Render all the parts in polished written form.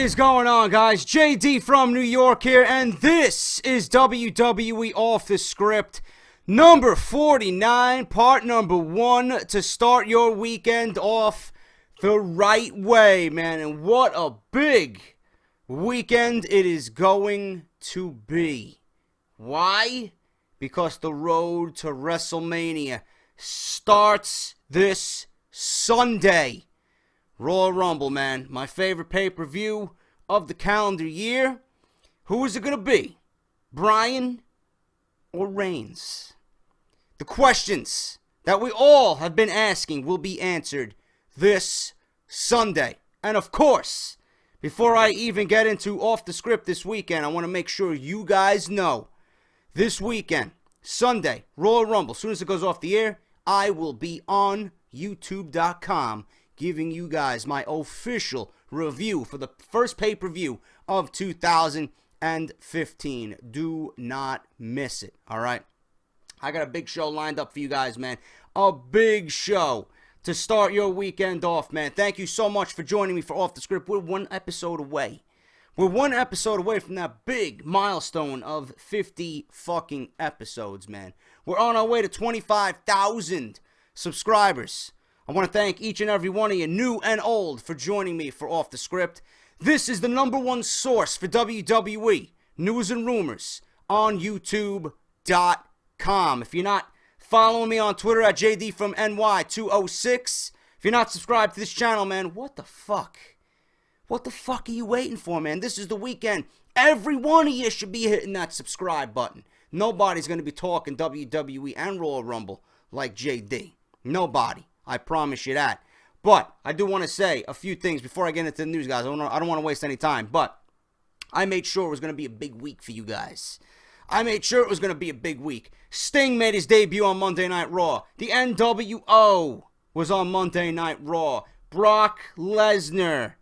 is going on, guys? JD from New York here, and this is WWE Off The Script, number 49, part number 1, to start your weekend off the right way, man. And what a big weekend it is going to be. Why? Because the road to Wrestlemania starts this Sunday. Royal Rumble, man. My favorite pay-per-view of the calendar year. Who is it going to be? Bryan or Reigns? The questions that we all have been asking will be answered this Sunday. And of course, before I even get into Off the Script this weekend, I want to make sure you guys know, this weekend, Sunday, Royal Rumble, as soon as it goes off the air, I will be on YouTube.com giving you guys my official review for the first pay-per-view of 2015. Do not miss it, all right? I got a big show lined up for you guys, man. A big show to start your weekend off, man. Thank you so much for joining me for Off the Script. We're one episode away. We're one episode away from that big milestone of 50 fucking episodes, man. We're on our way to 25,000 subscribers. I want to thank each and every one of you, new and old, for joining me for Off the Script. This is the #1 source for WWE news and rumors on YouTube.com. If you're not following me on Twitter at JD206, if you're not subscribed to this channel, man, what the fuck? What the fuck are you waiting for, man? This is the weekend. Every one of you should be hitting that subscribe button. Nobody's going to be talking WWE and Royal Rumble like JD. Nobody. I promise you that. But I do want to say a few things before I get into the news, guys. I don't want to waste any time. But I made sure it was going to be a big week for you guys. I made sure it was going to be a big week. Sting made his debut on Monday Night Raw. The NWO was on Monday Night Raw. Brock Lesnar,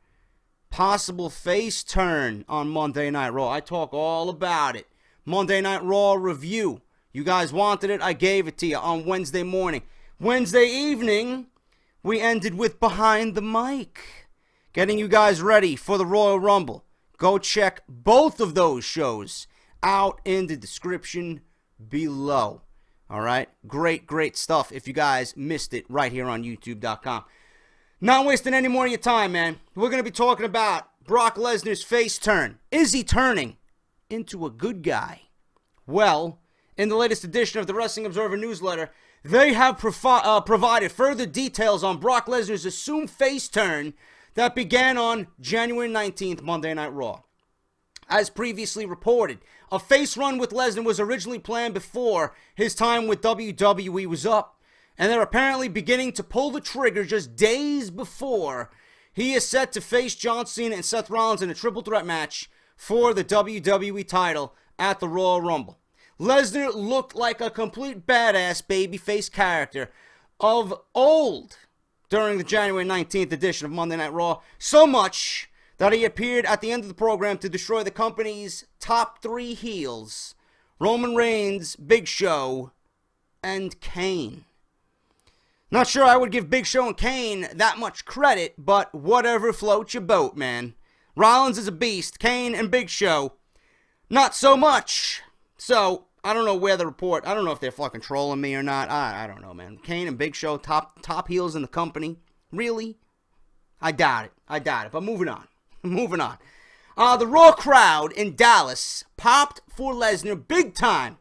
possible face turn on Monday Night Raw. I talk all about it. Monday Night Raw review. You guys wanted it. I gave it to you on Wednesday morning. Wednesday evening, we ended with Behind the Mic, getting you guys ready for the Royal Rumble. Go check both of those shows out in the description below. All right? Great, great stuff if you guys missed it right here on YouTube.com. Not wasting any more of your time, man. We're going to be talking about Brock Lesnar's face turn. Is he turning into a good guy? Well, in the latest edition of the Wrestling Observer newsletter, they have provided further details on Brock Lesnar's assumed face turn that began on January 19th, Monday Night Raw. As previously reported, a face run with Lesnar was originally planned before his time with WWE was up, and they're apparently beginning to pull the trigger just days before he is set to face John Cena and Seth Rollins in a triple threat match for the WWE title at the Royal Rumble. Lesnar looked like a complete badass babyface character of old during the January 19th edition of Monday Night Raw, so much that he appeared at the end of the program to destroy the company's top 3 heels, Roman Reigns, Big Show, and Kane. Not sure I would give Big Show and Kane that much credit, but whatever floats your boat, man. Rollins is a beast, Kane and Big Show, not so much. So, I don't know where the report, I don't know if they're fucking trolling me or not. I don't know, man. Kane and Big Show, top heels in the company. Really? I doubt it. But moving on. The Raw crowd in Dallas popped for Lesnar big time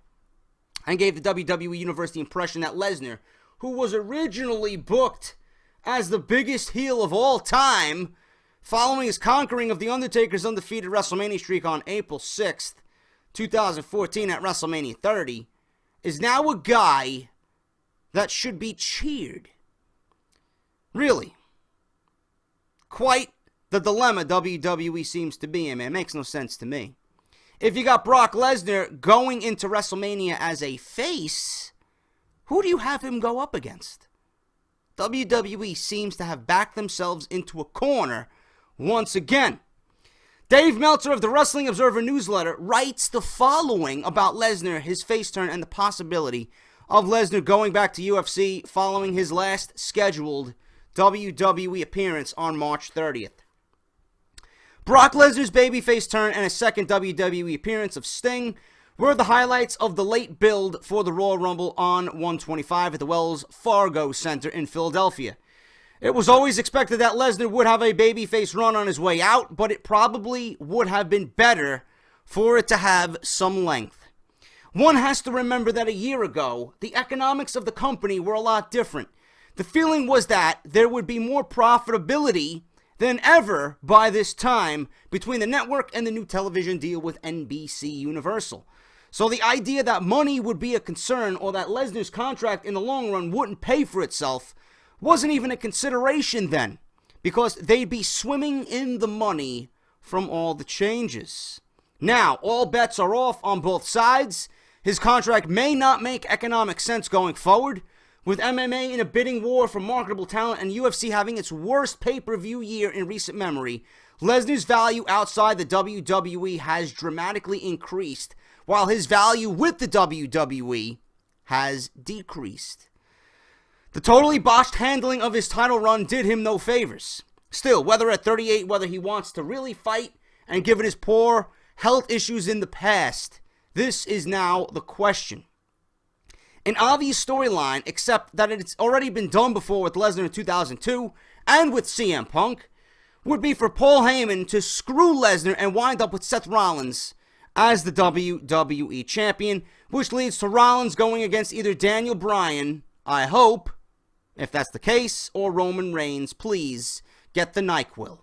and gave the WWE Universe the impression that Lesnar, who was originally booked as the biggest heel of all time, following his conquering of The Undertaker's undefeated WrestleMania streak on April 6th, 2014 at WrestleMania 30, is now a guy that should be cheered. Really. Quite the dilemma WWE seems to be in, man. It makes no sense to me. If you got Brock Lesnar going into WrestleMania as a face, who do you have him go up against? WWE seems to have backed themselves into a corner once again. Dave Meltzer of the Wrestling Observer newsletter writes the following about Lesnar, his face turn, and the possibility of Lesnar going back to UFC following his last scheduled WWE appearance on March 30th. Brock Lesnar's babyface turn and a second WWE appearance of Sting were the highlights of the late build for the Royal Rumble on 125 at the Wells Fargo Center in Philadelphia. It was always expected that Lesnar would have a babyface run on his way out, but it probably would have been better for it to have some length. One has to remember that a year ago, the economics of the company were a lot different. The feeling was that there would be more profitability than ever by this time between the network and the new television deal with NBC Universal. So the idea that money would be a concern or that Lesnar's contract in the long run wouldn't pay for itself wasn't even a consideration then, because they'd be swimming in the money from all the changes. Now, all bets are off on both sides. His contract may not make economic sense going forward. With MMA in a bidding war for marketable talent and UFC having its worst pay-per-view year in recent memory, Lesnar's value outside the WWE has dramatically increased, while his value with the WWE has decreased. The totally botched handling of his title run did him no favors. Still, whether at 38, whether he wants to really fight, and given his poor health issues in the past, this is now the question. An obvious storyline, except that it's already been done before with Lesnar in 2002 and with CM Punk, would be for Paul Heyman to screw Lesnar and wind up with Seth Rollins as the WWE Champion, which leads to Rollins going against either Daniel Bryan, I hope, if that's the case, or Roman Reigns, please, get the NyQuil,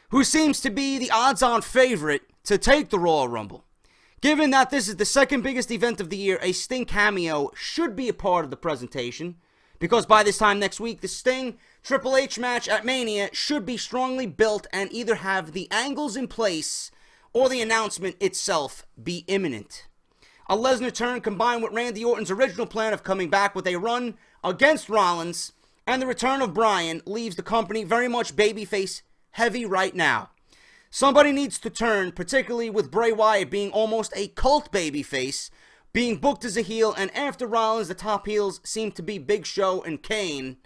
who seems to be the odds-on favorite to take the Royal Rumble. Given that this is the second biggest event of the year, a Sting cameo should be a part of the presentation, because by this time next week, the Sting Triple H match at Mania should be strongly built and either have the angles in place or the announcement itself be imminent. A Lesnar turn combined with Randy Orton's original plan of coming back with a run against Rollins and the return of Bryan leaves the company very much babyface heavy right now. Somebody needs to turn, particularly with Bray Wyatt being almost a cult babyface, being booked as a heel, and after Rollins, the top heels seem to be Big Show and Kane,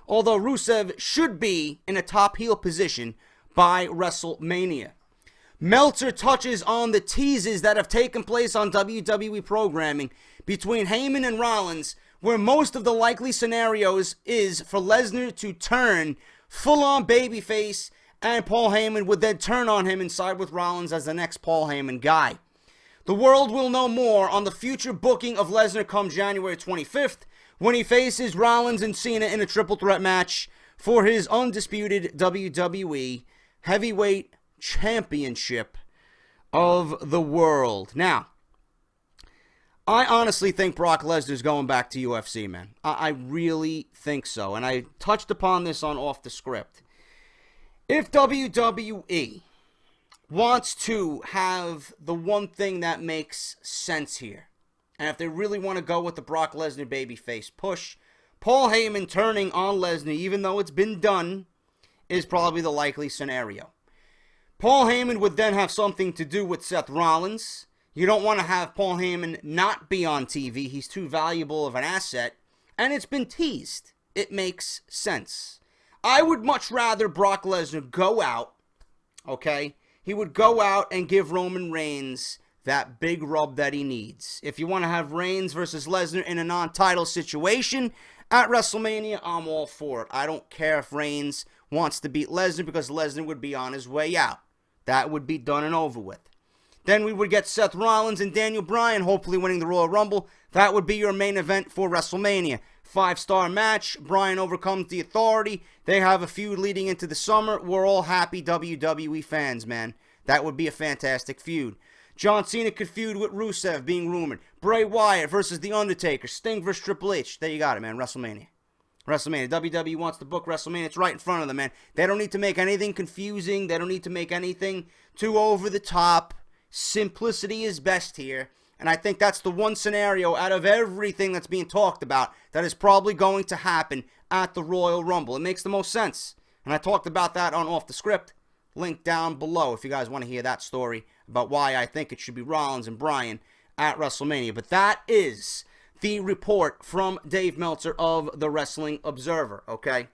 although Rusev should be in a top heel position by WrestleMania. Meltzer touches on the teases that have taken place on WWE programming between Heyman and Rollins, where most of the likely scenarios is for Lesnar to turn full-on babyface, and Paul Heyman would then turn on him and side with Rollins as the next Paul Heyman guy. The world will know more on the future booking of Lesnar come January 25th, when he faces Rollins and Cena in a triple threat match for his undisputed WWE Heavyweight Championship of the world. Now, I honestly think Brock Lesnar's going back to UFC, man. I really think so. And I touched upon this on Off the Script. If WWE wants to have the one thing that makes sense here, and if they really want to go with the Brock Lesnar babyface push, Paul Heyman turning on Lesnar, even though it's been done, is probably the likely scenario. Paul Heyman would then have something to do with Seth Rollins. You don't want to have Paul Heyman not be on TV. He's too valuable of an asset. And it's been teased. It makes sense. I would much rather Brock Lesnar go out, okay? He would go out and give Roman Reigns that big rub that he needs. If you want to have Reigns versus Lesnar in a non-title situation at WrestleMania, I'm all for it. I don't care if Reigns wants to beat Lesnar because Lesnar would be on his way out. That would be done and over with. Then we would get Seth Rollins and Daniel Bryan hopefully winning the Royal Rumble. That would be your main event for WrestleMania. 5-star match. Bryan overcomes the Authority. They have a feud leading into the summer. We're all happy WWE fans, man. That would be a fantastic feud. John Cena could feud with Rusev, being rumored. Bray Wyatt versus The Undertaker. Sting versus Triple H. There you got it, man. WrestleMania. WWE wants to book WrestleMania. It's right in front of them, man. They don't need to make anything confusing. They don't need to make anything too over the top. Simplicity is best here. And I think that's the one scenario out of everything that's being talked about that is probably going to happen at the Royal Rumble. It makes the most sense. And I talked about that on Off the Script. Link down below if you guys want to hear that story about why I think it should be Rollins and Bryan at WrestleMania. But that is the report from Dave Meltzer of the Wrestling Observer, okay?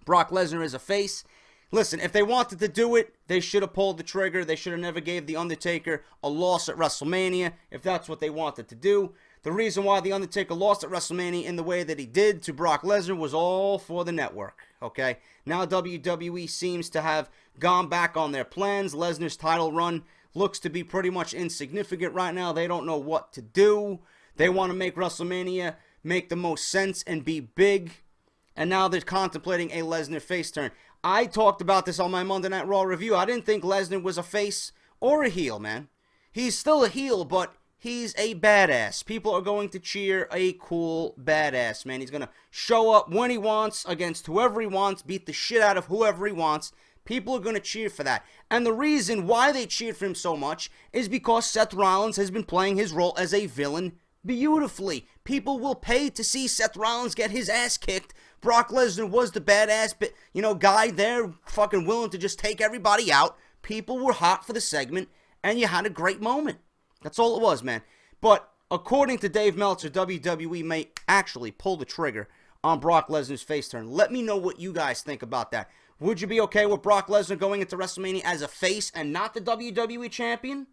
Brock Lesnar is a face. Listen, if they wanted to do it, they should have pulled the trigger. They should have never gave The Undertaker a loss at WrestleMania, if that's what they wanted to do. The reason why The Undertaker lost at WrestleMania in the way that he did to Brock Lesnar was all for the network, okay? Now WWE seems to have gone back on their plans. Lesnar's title run looks to be pretty much insignificant right now. They don't know what to do. They want to make WrestleMania make the most sense and be big. And now they're contemplating a Lesnar face turn. I talked about this on my Monday Night Raw review. I didn't think Lesnar was a face or a heel, man. He's still a heel, but he's a badass. People are going to cheer a cool badass, man. He's going to show up when he wants against whoever he wants, beat the shit out of whoever he wants. People are going to cheer for that. And the reason why they cheered for him so much is because Seth Rollins has been playing his role as a villain beautifully. People will pay to see Seth Rollins get his ass kicked. Brock Lesnar was the badass, guy there, fucking willing to just take everybody out. People were hot for the segment, and you had a great moment. That's all it was, man. But according to Dave Meltzer, WWE may actually pull the trigger on Brock Lesnar's face turn. Let me know what you guys think about that. Would you be okay with Brock Lesnar going into WrestleMania as a face and not the WWE champion?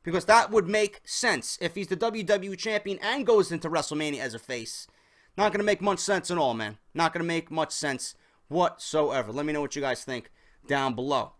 Because that would make sense if he's the WWE champion and goes into WrestleMania as a face. Not going to make much sense at all, man. Not going to make much sense whatsoever. Let me know what you guys think down below.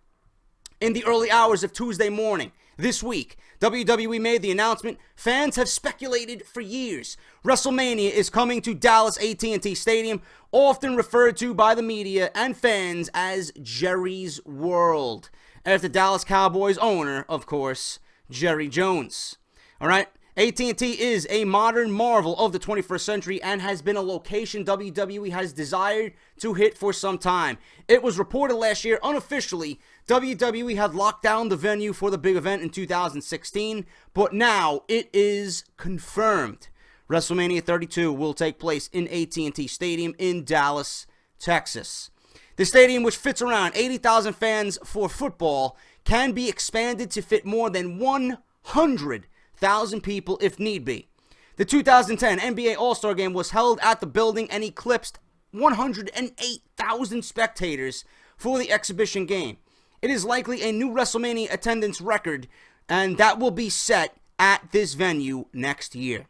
In the early hours of Tuesday morning this week, WWE made the announcement fans have speculated for years. WrestleMania is coming to Dallas AT&T Stadium, often referred to by the media and fans as Jerry's World, after Dallas Cowboys owner, of course, Jerry Jones. All right? AT&T is a modern marvel of the 21st century and has been a location WWE has desired to hit for some time. It was reported last year, unofficially, WWE had locked down the venue for the big event in 2016, but now it is confirmed. WrestleMania 32 will take place in AT&T Stadium in Dallas, Texas. The stadium, which fits around 80,000 fans for football, can be expanded to fit more than 100,000 people if need be. The 2010 NBA All-Star Game was held at the building and eclipsed 108,000 spectators for the exhibition game. It is likely a new WrestleMania attendance record, and that will be set at this venue next year.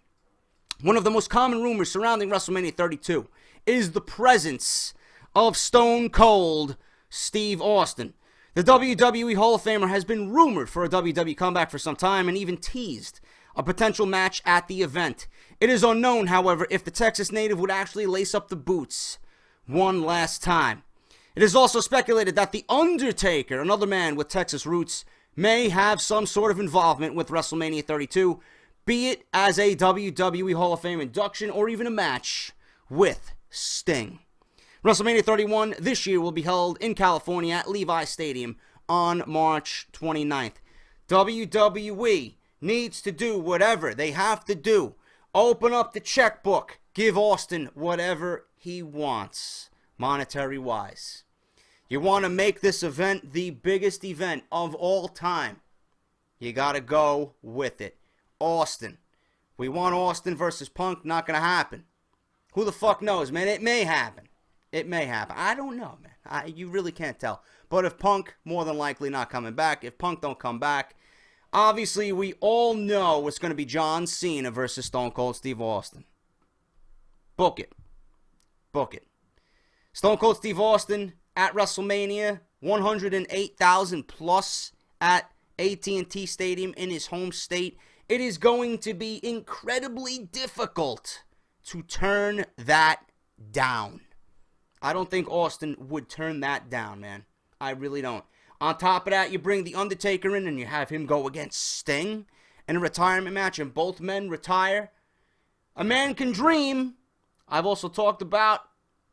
One of the most common rumors surrounding WrestleMania 32 is the presence of Stone Cold Steve Austin. The WWE Hall of Famer has been rumored for a WWE comeback for some time and even teased a potential match at the event. It is unknown, however, if the Texas native would actually lace up the boots one last time. It is also speculated that The Undertaker, another man with Texas roots, may have some sort of involvement with WrestleMania 32, be it as a WWE Hall of Fame induction or even a match with Sting. WrestleMania 31 this year will be held in California at Levi Stadium on March 29th. WWE needs to do whatever they have to do. Open up the checkbook. Give Austin whatever he wants, monetary-wise. You want to make this event the biggest event of all time. You got to go with it. Austin. We want Austin versus Punk. Not going to happen. Who the fuck knows, man? It may happen. It may happen. I don't know, man. You really can't tell. But if Punk, more than likely not coming back. If Punk don't come back, obviously we all know it's going to be John Cena versus Stone Cold Steve Austin. Book it. Book it. Stone Cold Steve Austin at WrestleMania, 108,000 plus at AT&T Stadium in his home state. It is going to be incredibly difficult to turn that down. I don't think Austin would turn that down, man. I really don't. On top of that, you bring The Undertaker in and you have him go against Sting in a retirement match and both men retire. A man can dream. I've also talked about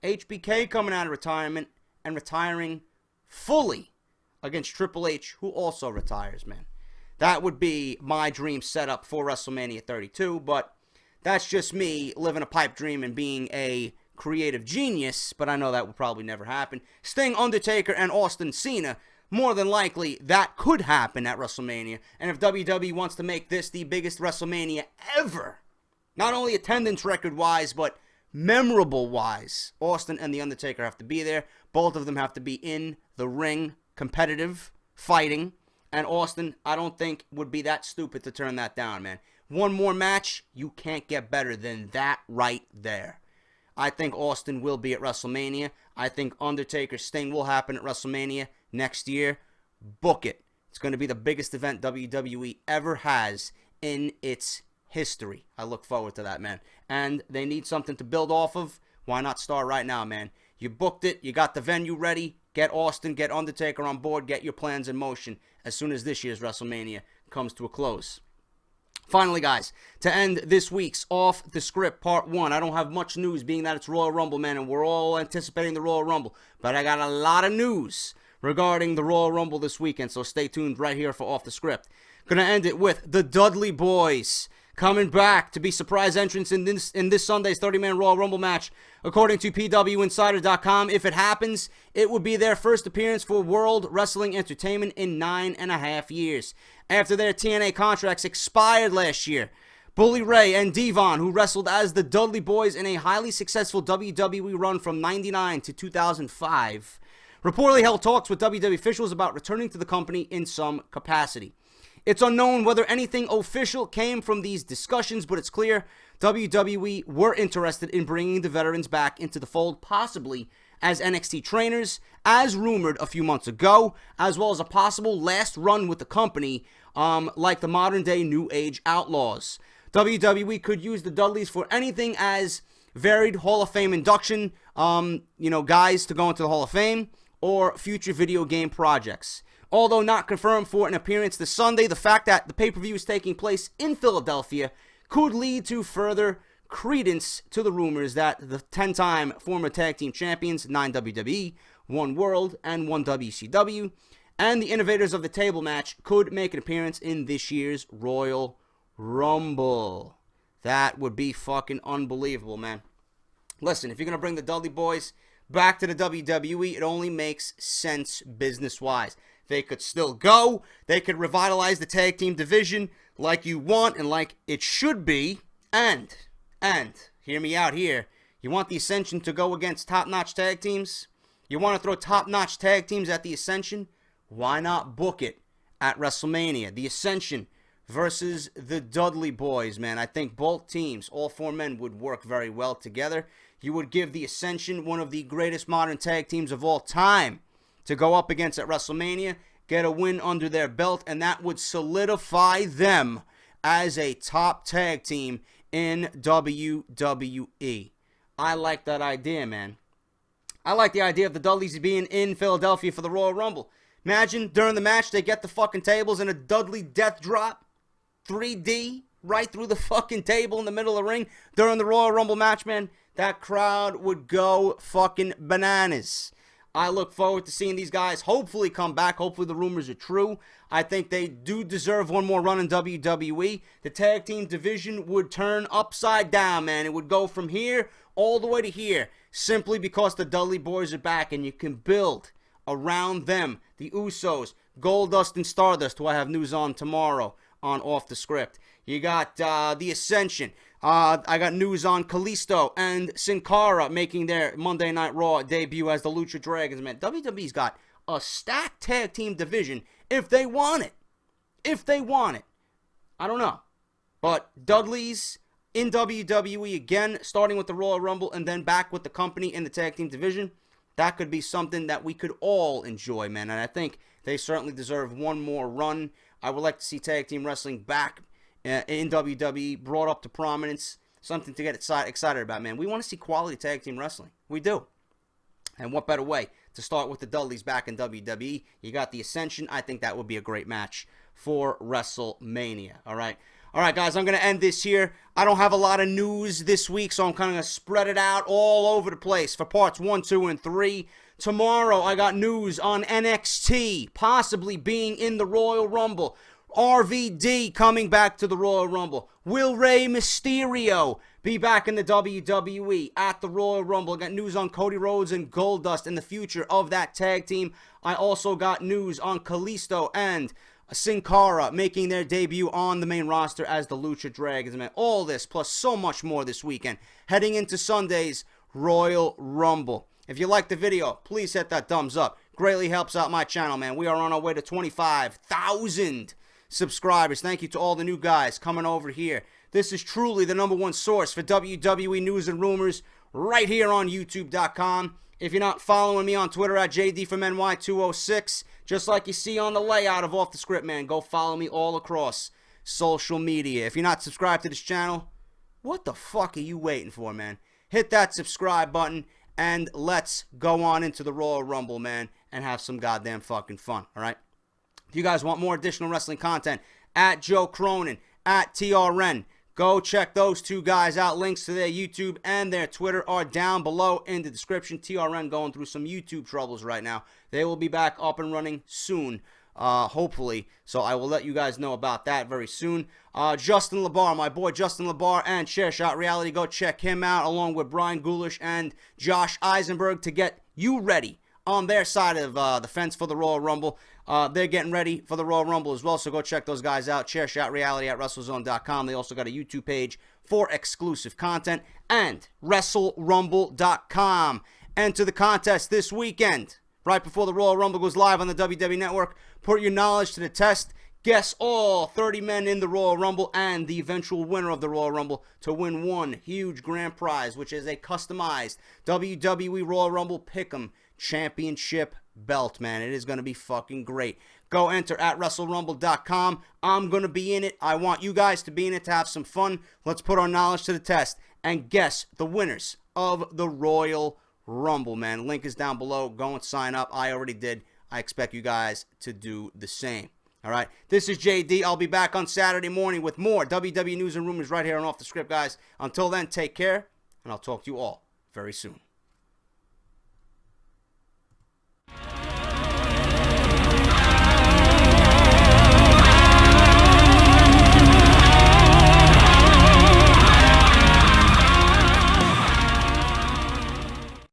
HBK coming out of retirement and retiring fully against Triple H, who also retires, man. That would be my dream setup for WrestleMania 32, but that's just me living a pipe dream and being a creative genius, but I know that will probably never happen. Sting, Undertaker, and Austin Cena, more than likely that could happen at WrestleMania. And if WWE wants to make this the biggest WrestleMania ever, not only attendance record-wise, but memorable-wise, Austin and The Undertaker have to be there. Both of them have to be in the ring, competitive, fighting. And Austin, I don't think, would be that stupid to turn that down, man. One more match, you can't get better than that right there. I think Austin will be at WrestleMania. I think Undertaker Sting will happen at WrestleMania next year. Book it. It's going to be the biggest event WWE ever has in its history. I look forward to that, man. And they need something to build off of. Why not start right now, man? You booked it. You got the venue ready. Get Austin, get Undertaker on board. Get your plans in motion as soon as this year's WrestleMania comes to a close. Finally, guys, to end this week's Off the Script Part 1, I don't have much news being that it's Royal Rumble, man, and we're all anticipating the Royal Rumble. But I got a lot of news regarding the Royal Rumble this weekend, so stay tuned right here for Off the Script. Gonna end it with the Dudley Boyz coming back to be surprise entrants in this Sunday's 30-man Royal Rumble match. According to PWInsider.com, if it happens, it would be their first appearance for World Wrestling Entertainment in 9.5 years. After their TNA contracts expired last year, Bully Ray and Devon, who wrestled as the Dudley Boyz in a highly successful WWE run from 1999 to 2005, reportedly held talks with WWE officials about returning to the company in some capacity. It's unknown whether anything official came from these discussions, but it's clear WWE were interested in bringing the veterans back into the fold, possibly as NXT trainers, as rumored a few months ago, as well as a possible last run with the company, like the modern-day New Age Outlaws. WWE could use the Dudleys for anything as varied Hall of Fame induction, guys to go into the Hall of Fame, or future video game projects. Although not confirmed for an appearance this Sunday, the fact that the pay-per-view is taking place in Philadelphia could lead to further credence to the rumors that the 10-time former tag team champions, 9 WWE, 1 World, and 1 WCW, and the innovators of the table match could make an appearance in this year's Royal Rumble. That would be fucking unbelievable, man. Listen, if you're going to bring the Dudley Boyz back to the WWE, it only makes sense business-wise. They could still go. They could revitalize the tag team division like you want and like it should be. And, hear me out here. You want the Ascension to go against top-notch tag teams? You want to throw top-notch tag teams at the Ascension? Why not book it at WrestleMania? The Ascension versus the Dudley Boyz, man. I think both teams, all 4 men, would work very well together. You would give the Ascension, one of the greatest modern tag teams of all time, to go up against at WrestleMania, get a win under their belt, and that would solidify them as a top tag team in WWE. I like that idea, man. I like the idea of the Dudleys being in Philadelphia for the Royal Rumble. Imagine during the match they get the fucking tables and a Dudley death drop, 3D, right through the fucking table in the middle of the ring during the Royal Rumble match, man. That crowd would go fucking bananas. I look forward to seeing these guys hopefully come back. Hopefully the rumors are true. I think they do deserve one more run in WWE. The tag team division would turn upside down, man. It would go from here all the way to here simply because the Dudley Boyz are back and you can build around them. The Usos, Goldust and Stardust, who I have news on tomorrow on Off the Script. You got the Ascension. I got news on Kalisto and Sin Cara making their Monday Night Raw debut as the Lucha Dragons, man. WWE's got a stacked tag team division if they want it. If they want it. I don't know. But Dudley's in WWE again, starting with the Royal Rumble and then back with the company in the tag team division. That could be something that we could all enjoy, man. And I think they certainly deserve one more run. I would like to see tag team wrestling back in WWE, brought up to prominence, something to get excited about, man. We want to see quality tag team wrestling. We do. And what better way to start with the Dudleys back in WWE? You got the Ascension. I think that would be a great match for WrestleMania. All right, guys, I'm going to end this here. I don't have a lot of news this week, so I'm kind of going to spread it out all over the place for parts 1, 2, and 3. Tomorrow, I got news on NXT possibly being in the Royal Rumble. RVD coming back to the Royal Rumble. Will Rey Mysterio be back in the WWE at the Royal Rumble? I got news on Cody Rhodes and Goldust and the future of that tag team. I also got news on Kalisto and Sin Cara making their debut on the main roster as the Lucha Dragons, man. All this plus so much more this weekend. Heading into Sunday's Royal Rumble. If you like the video, please hit that thumbs up. Greatly helps out my channel, man. We are on our way to 25,000 subscribers. Thank you to all the new guys coming over here. This is truly the #1 source for WWE news and rumors right here on YouTube.com. If you're not following me on Twitter at JD206, just like you see on the layout of Off The Script, man, go follow me all across social media. If you're not subscribed to this channel, what the fuck are you waiting for, man? Hit that subscribe button, and let's go on into the Royal Rumble, man, and have some goddamn fucking fun, all right? If you guys want more additional wrestling content, at Joe Cronin, at TRN, go check those two guys out. Links to their YouTube and their Twitter are down below in the description. TRN going through some YouTube troubles right now. They will be back up and running soon, hopefully. So I will let you guys know about that very soon. Justin LaBar, my boy Justin LaBar and Shot Reality. Go check him out along with Brian Gulish and Josh Eisenberg to get you ready on their side of the fence for the Royal Rumble. They're getting ready for the Royal Rumble as well, so go check those guys out. Shot Reality at WrestleZone.com. They also got a YouTube page for exclusive content. And WrestleRumble.com. Enter the contest this weekend, right before the Royal Rumble goes live on the WWE Network. Put your knowledge to the test. Guess all 30 men in the Royal Rumble and the eventual winner of the Royal Rumble to win one huge grand prize, which is a customized WWE Royal Rumble Pick'em Championship belt, man. It is going to be fucking great. Go enter at WrestleRumble.com. I'm going to be in it. I want you guys to be in it to have some fun. Let's put our knowledge to the test and guess the winners of the Royal Rumble, man. Link is down below. Go and sign up. I already did. I expect you guys to do the same. All right, this is JD. I'll be back on Saturday morning with more WWE news and rumors right here on Off The Script, guys. Until then, take care, and I'll talk to you all very soon.